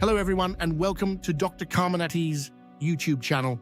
Hello everyone and welcome to Dr. Carminati's YouTube channel.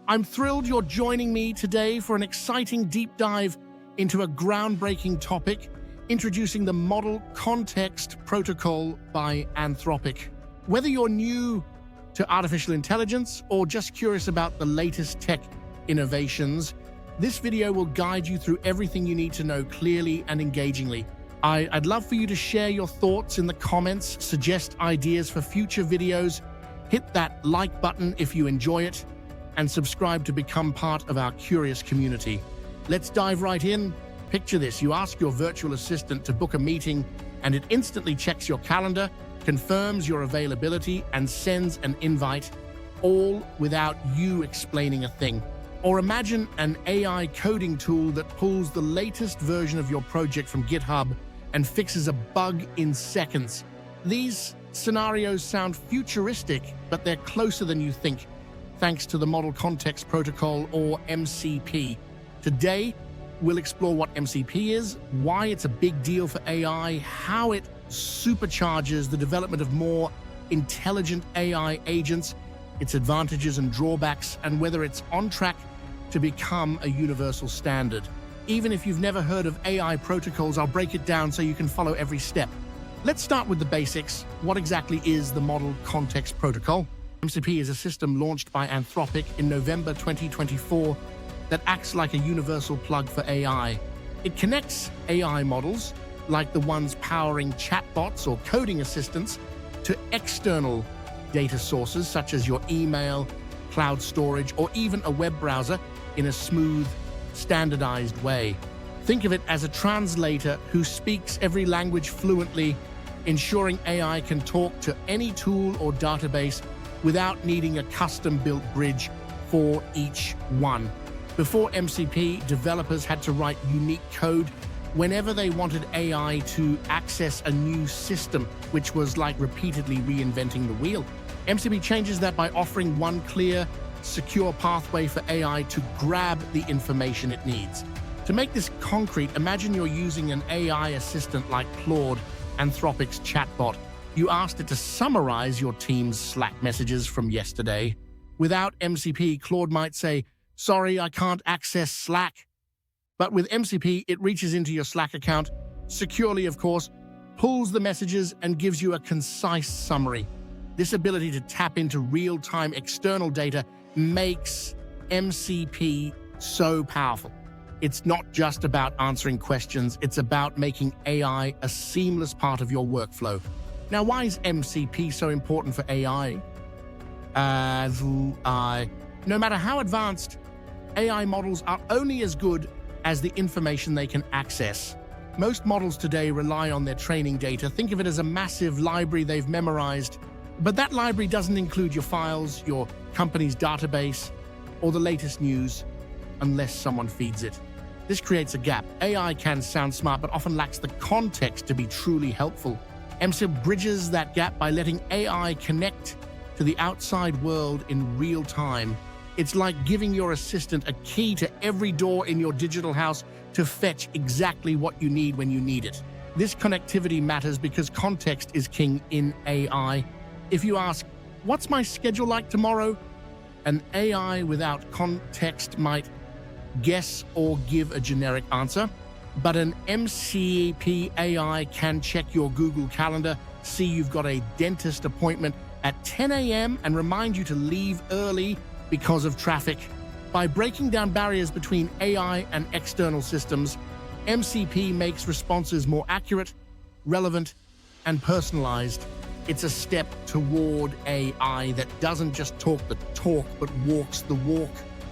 I'm thrilled you're joining me today for an exciting deep dive into a groundbreaking topic, introducing the Model Context Protocol by Anthropic. Whether you're new to artificial intelligence or just curious about the latest tech innovations, this video will guide you through everything you need to know clearly and engagingly. I'd love for you to share your thoughts in the comments, suggest ideas for future videos, hit that like button if you enjoy it, and subscribe to become part of our curious community. Let's dive right in. Picture this: you ask your virtual assistant to book a meeting, and it instantly checks your calendar, confirms your availability, and sends an invite, all without you explaining a thing. Or imagine an AI coding tool that pulls the latest version of your project from GitHub and fixes a bug in seconds. These scenarios sound futuristic, but they're closer than you think, thanks to the Model Context Protocol, or MCP. Today, we'll explore what MCP is, why it's a big deal for AI, how it supercharges the development of more intelligent AI agents, its advantages and drawbacks, and whether it's on track to become a universal standard. Even if you've never heard of AI protocols, I'll break it down so you can follow every step. Let's start with the basics. What exactly is the Model Context Protocol? MCP is a system launched by Anthropic in November 2024 that acts like a universal plug for AI. It connects AI models, like the ones powering chatbots or coding assistants, to external data sources such as your email, cloud storage, or even a web browser in a smooth, standardized way. Think of it as a translator who speaks every language fluently, ensuring AI can talk to any tool or database without needing a custom-built bridge for each one. Before MCP, developers had to write unique code whenever they wanted AI to access a new system, which was like repeatedly reinventing the wheel. MCP changes that by offering one clear, secure pathway for AI to grab the information it needs. To make this concrete, imagine you're using an AI assistant like Claude, Anthropic's chatbot. You asked it to summarize your team's Slack messages from yesterday. Without MCP, Claude might say, "Sorry, I can't access Slack." But with MCP, it reaches into your Slack account, securely of course, pulls the messages and gives you a concise summary. This ability to tap into real-time external data makes MCP so powerful. It's not just about answering questions, it's about making AI a seamless part of your workflow. Now, why is MCP so important for AI? No matter how advanced, AI models are only as good as the information they can access. Most models today rely on their training data. Think of it as a massive library they've memorized. But that library doesn't include your files, your company's database, or the latest news, unless someone feeds it. This creates a gap. AI can sound smart, but often lacks the context to be truly helpful. MCP bridges that gap by letting AI connect to the outside world in real time. It's like giving your assistant a key to every door in your digital house to fetch exactly what you need when you need it. This connectivity matters because context is king in AI. If you ask, "What's my schedule like tomorrow?" an AI without context might guess or give a generic answer. But an MCP AI can check your Google Calendar, see you've got a dentist appointment at 10 a.m. and remind you to leave early because of traffic. By breaking down barriers between AI and external systems, MCP makes responses more accurate, relevant, and personalized. It's a step toward AI that doesn't just talk the talk, but walks the walk.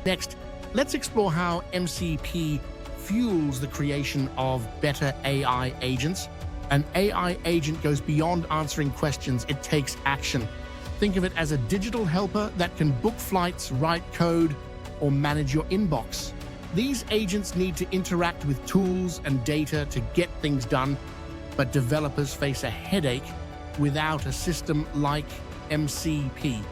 Next, let's explore how MCP fuels the creation of better AI agents. An AI agent goes beyond answering questions, it takes action. Think of it as a digital helper that can book flights, write code, or manage your inbox. These agents need to interact with tools and data to get things done, but developers face a headache without a system like MCP.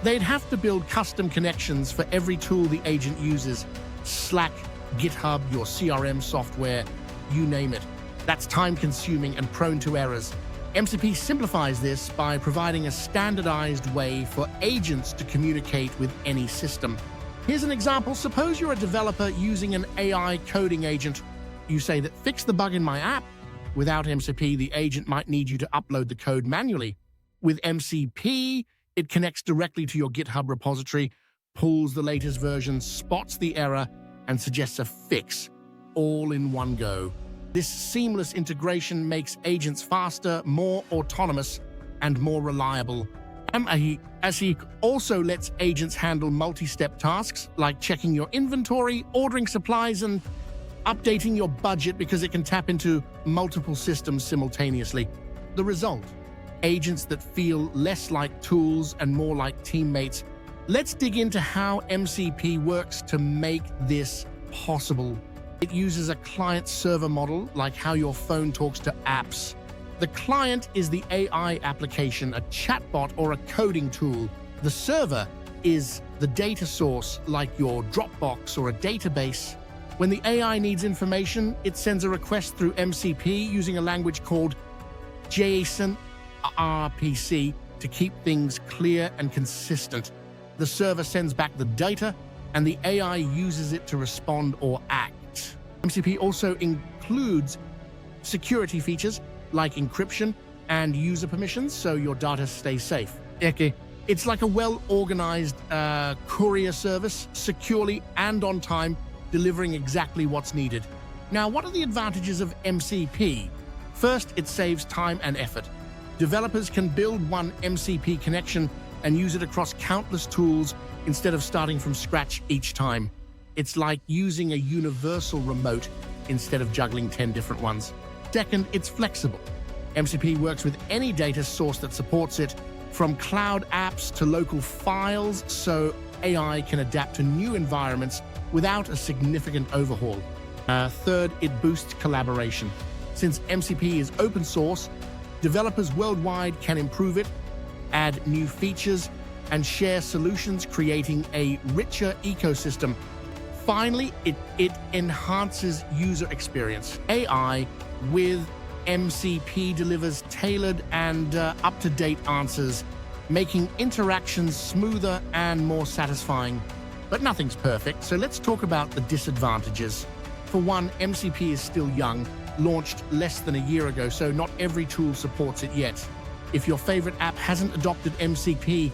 They'd have to build custom connections for every tool the agent uses: Slack, GitHub, your CRM software, you name it. That's time-consuming and prone to errors. MCP simplifies this by providing a standardized way for agents to communicate with any system. Here's an example. Suppose you're a developer using an AI coding agent. You say that fix the bug in my app. Without MCP, the agent might need you to upload the code manually. With MCP, it connects directly to your GitHub repository, pulls the latest version, spots the error, and suggests a fix, all in one go. This seamless integration makes agents faster, more autonomous, and more reliable. As he also lets agents handle multi-step tasks like checking your inventory, ordering supplies, and updating your budget because it can tap into multiple systems simultaneously. The result: agents that feel less like tools and more like teammates. Let's dig into how MCP works to make this possible. It uses a client-server model, like how your phone talks to apps. The client is the AI application, a chatbot or a coding tool. The server is the data source, like your Dropbox or a database. When the AI needs information, it sends a request through MCP using a language called JSON RPC to keep things clear and consistent. The server sends back the data, and the AI uses it to respond or act. MCP also includes security features like encryption and user permissions, so your data stays safe. It's like a well-organized courier service, securely and on time, delivering exactly what's needed. Now, what are the advantages of MCP? First, it saves time and effort. Developers can build one MCP connection and use it across countless tools instead of starting from scratch each time. It's like using a universal remote instead of juggling 10 different ones. Second, it's flexible. MCP works with any data source that supports it, from cloud apps to local files, so AI can adapt to new environments without a significant overhaul. Third, it boosts collaboration. Since MCP is open source, developers worldwide can improve it, add new features, and share solutions, creating a richer ecosystem. Finally, it enhances user experience. AI with MCP delivers tailored and up-to-date answers, making interactions smoother and more satisfying. But nothing's perfect, so let's talk about the disadvantages. For one, MCP is still young, launched less than a year ago, so not every tool supports it yet. If your favorite app hasn't adopted MCP,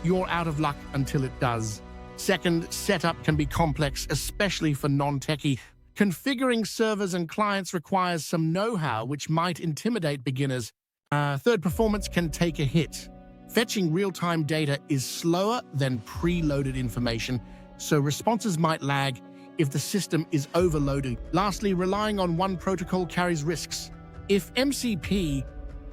you're out of luck until it does. Second, setup can be complex, especially for non-techie. Configuring servers and clients requires some know-how, which might intimidate beginners. Third, performance can take a hit. Fetching real-time data is slower than preloaded information, so responses might lag if the system is overloaded. Lastly, relying on one protocol carries risks. If MCP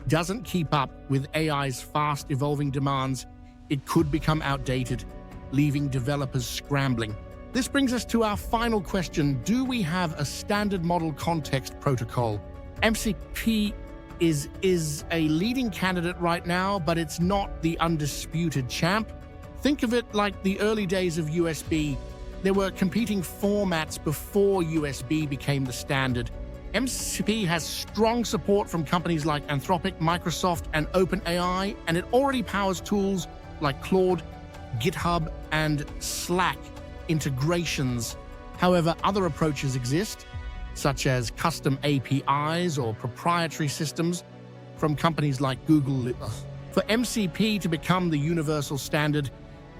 doesn't keep up with AI's fast-evolving demands, it could become outdated, leaving developers scrambling. This brings us to our final question. Do we have a standard model context protocol? MCP is a leading candidate right now, but it's not the undisputed champ. Think of it like the early days of USB. There were competing formats before USB became the standard. MCP has strong support from companies like Anthropic, Microsoft, and OpenAI, and it already powers tools like Claude, GitHub, and Slack integrations. However, other approaches exist, such as custom APIs or proprietary systems from companies like Google. For MCP to become the universal standard,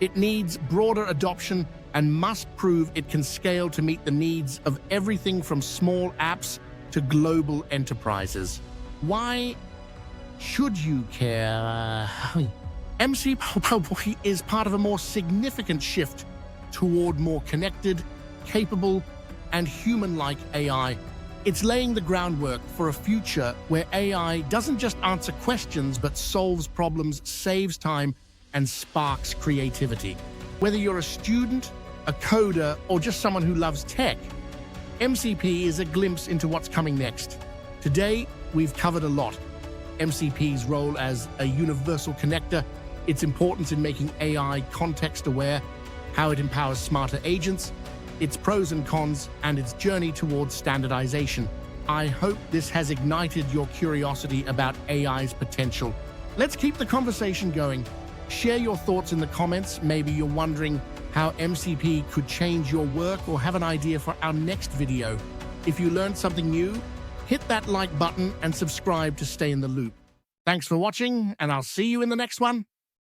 it needs broader adoption and must prove it can scale to meet the needs of everything from small apps to global enterprises. Why should you care? MCP is part of a more significant shift toward more connected, capable, and human-like AI. It's laying the groundwork for a future where AI doesn't just answer questions, but solves problems, saves time, and sparks creativity. Whether you're a student, a coder, or just someone who loves tech, MCP is a glimpse into what's coming next. Today, we've covered a lot. MCP's role as a universal connector, its importance in making AI context-aware, how it empowers smarter agents, its pros and cons, and its journey towards standardization. I hope this has ignited your curiosity about AI's potential. Let's keep the conversation going. Share your thoughts in the comments. Maybe you're wondering how MCP could change your work or have an idea for our next video. If you learned something new, hit that like button and subscribe to stay in the loop. Thanks for watching, and I'll see you in the next one.